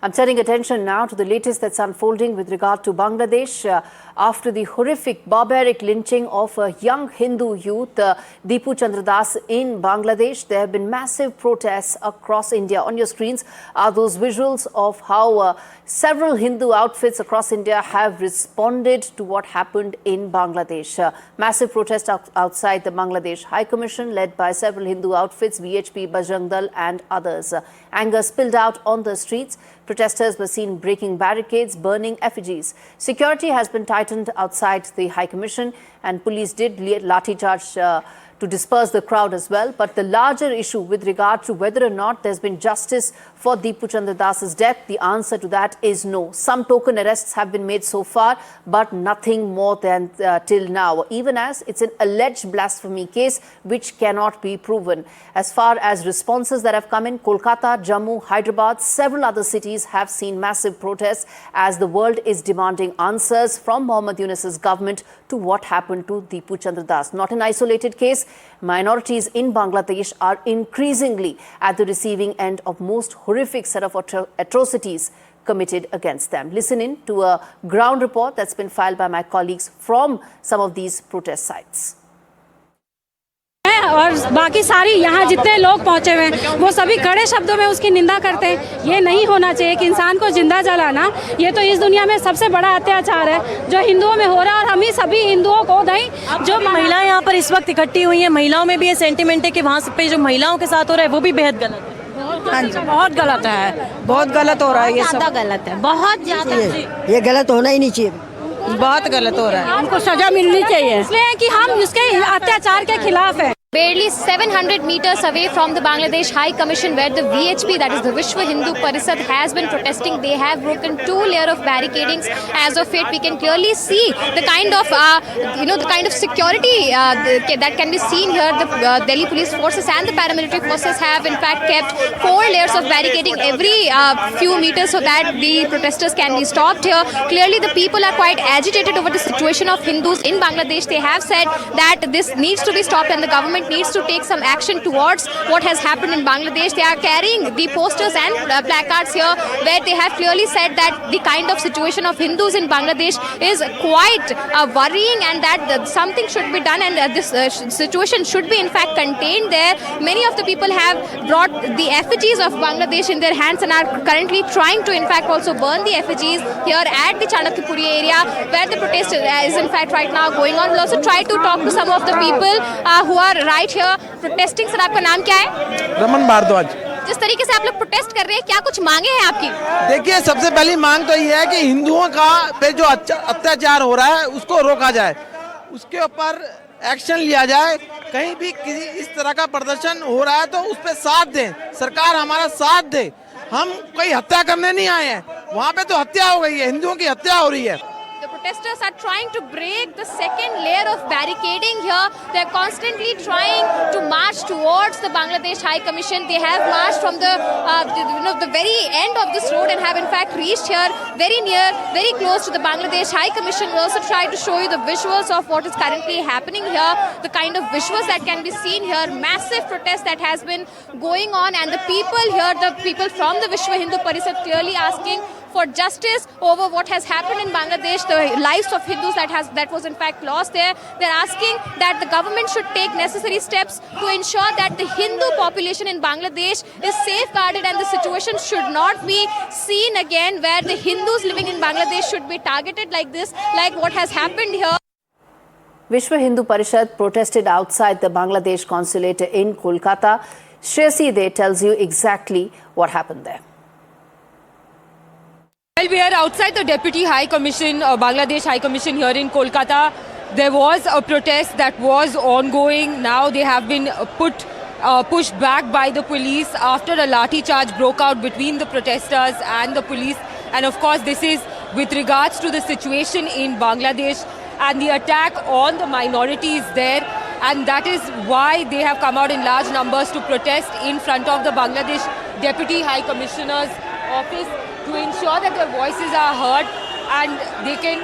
I'm turning attention now to the latest that's unfolding with regard to Bangladesh. After the horrific, barbaric lynching of a young Hindu youth, Deepu Chandra Das, in Bangladesh, there have been massive protests across India. On your screens are those visuals of how several Hindu outfits across India have responded to what happened in Bangladesh. Massive protest outside the Bangladesh High Commission, led by several Hindu outfits, VHP, Bajrang Dal and others. Anger spilled out on the streets. Protesters were seen breaking barricades, burning effigies. Security has been tightened outside the High Commission, and police did lathi charge to disperse the crowd as well. But the larger issue with regard to whether or not there's been justice for Deepu Chandra Das's death, the answer to that is no. Some token arrests have been made so far, but nothing more than till now, even as it's an alleged blasphemy case which cannot be proven. As far as responses that have come in, Kolkata, Jammu, Hyderabad, several other cities have seen massive protests as the world is demanding answers from Mohammad Yunus's government to what happened to Deepu Chandra Das. Not an isolated case. Minorities in Bangladesh are increasingly at the receiving end of most horrific set of atrocities committed against them. Listen in to a ground report that's been filed by my colleagues from some of these protest sites. और बाकी सारी यहाँ जितने लोग पहुँचे हुए हैं वो सभी कड़े शब्दों में उसकी निंदा करते हैं। ये नहीं होना चाहिए कि इंसान को जिंदा जलाना, ये तो इस दुनिया में सबसे बड़ा अत्याचार है जो हिंदुओं में हो रहा है। और हम ही सभी हिंदुओं को नहीं, जो महिलाएं यहाँ पर इस वक्त इकट्ठी हुई हैं, महिलाओं में भी ये सेंटिमेंट है कि वहाँ पे जो महिलाओं के साथ हो रहा है वो भी बेहद गलत है। हाँ जी, बहुत गलत है, बहुत गलत हो रहा है, ये सब गलत है, बहुत ज्यादा। ये गलत होना ही नहीं चाहिए, बहुत गलत हो रहा है, हमको सजा मिलनी चाहिए, इसलिए कि हम उसके अत्याचार के खिलाफ है। Barely 700 meters away from the Bangladesh High Commission, where the VHP, that is the Vishwa Hindu Parishad, has been protesting, they have broken 2 layers of barricadings. As of it, we can clearly see the kind of, the kind of security that can be seen here. The Delhi police forces and the paramilitary forces have in fact kept 4 layers of barricading every few meters so that the protesters can be stopped here. Clearly, the people are quite agitated over the situation of Hindus in Bangladesh. They have said that this needs to be stopped and the government needs to take some action towards what has happened in Bangladesh. They are carrying the posters and placards here where they have clearly said that the kind of situation of Hindus in Bangladesh is quite worrying and that something should be done and this situation should be in fact contained there. Many of the people have brought the effigies of Bangladesh in their hands and are currently trying to in fact also burn the effigies here at the Chanakyapuri area where the protest is in fact right now going on. We'll also try to talk to some of the people who are right here protesting. Sir, आपका नाम क्या है? रमन भारद्वाज। जिस तरीके से आप लोग protest कर रहे हैं, क्या कुछ मांगे हैं आपकी? देखिए, सबसे पहली मांग तो ये है कि हिंदुओं का पे जो अत्याचार हो रहा है उसको रोका जाए, उसके ऊपर एक्शन लिया जाए। कहीं भी किसी इस तरह का प्रदर्शन हो रहा है तो उस पर साथ दें, सरकार हमारा साथ दे। हम कोई हत्या करने नहीं आए हैं, वहाँ पे तो हत्या हो गई है, हिंदुओं की हत्या हो रही है। The protesters are trying to break the second layer of barricading here. They are constantly trying to march towards the Bangladesh High Commission. They have marched from the very end of this road and have in fact reached here very near, very close to the Bangladesh High Commission. We'll also try to show you the visuals of what is currently happening here, the kind of visuals that can be seen here. Massive protest that has been going on and the people here, the people from the Vishwa Hindu Parishad clearly asking for justice over what has happened in Bangladesh, the lives of Hindus that was in fact lost there. They're asking that the government should take necessary steps to ensure that the Hindu population in Bangladesh is safeguarded and the situation should not be seen again where the Hindus living in Bangladesh should be targeted like this, like what has happened here. Vishwa Hindu Parishad protested outside the Bangladesh consulate in Kolkata. Shreyasi there tells you exactly what happened there. Well, we are outside the Deputy High Commission, Bangladesh High Commission here in Kolkata. There was a protest that was ongoing. Now they have been pushed back by the police after a lathi charge broke out between the protesters and the police. And of course, this is with regards to the situation in Bangladesh and the attack on the minorities there. And that is why they have come out in large numbers to protest in front of the Bangladesh Deputy High Commissioner's office, to ensure that their voices are heard and they can,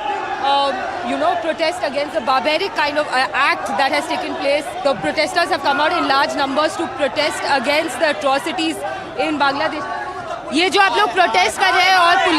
protest against the barbaric kind of act that has taken place. The protesters have come out in large numbers to protest against the atrocities in Bangladesh. ये जो आप लोग protest कर रहे हैं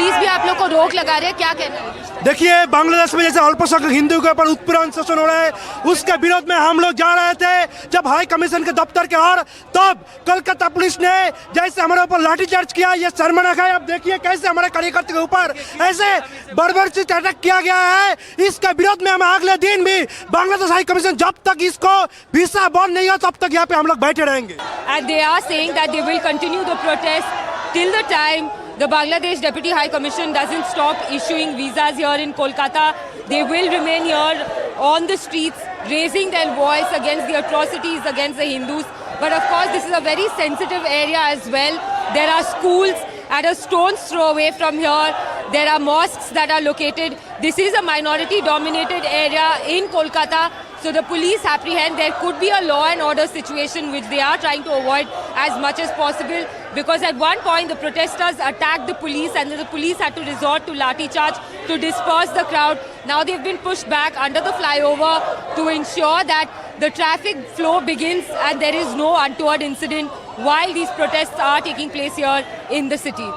police भी आप लोग को रोक लगा रहे हैं, क्या कहना है? देखिए, बांग्लादेश में जैसे अल्पसंख्यक हिंदू के ऊपर उत्पीड़न शोषण हो रहा है, उसके विरोध में हम लोग जा रहे थे जब हाई कमीशन के दफ्तर के और तब कोलकाता पुलिस ने जैसे हमारे ऊपर लाठीचार्ज किया, ये शर्मनाक है। अब देखिए कैसे हमारे कार्यकर्ता के ऊपर ऐसे बर्बरचित अटैक किया गया है। इसके विरोध में हम अगले दिन भी बांग्लादेश हाई कमीशन जब तक इसको वीसा बंद नहीं हो तब तक यहाँ पे हम लोग बैठे रहेंगे। And they are saying that they will continue the protest till the time the Bangladesh Deputy High Commission doesn't stop issuing visas here in Kolkata. They will remain here on the streets, raising their voice against the atrocities against the Hindus. But of course, this is a very sensitive area as well. There are schools at a stone's throw away from here. There are mosques that are located. This is a minority-dominated area in Kolkata. So the police apprehend there could be a law and order situation which they are trying to avoid as much as possible, because at one point the protesters attacked the police and the police had to resort to lathi charge to disperse the crowd. Now they've been pushed back under the flyover to ensure that the traffic flow begins and there is no untoward incident while these protests are taking place here in the city.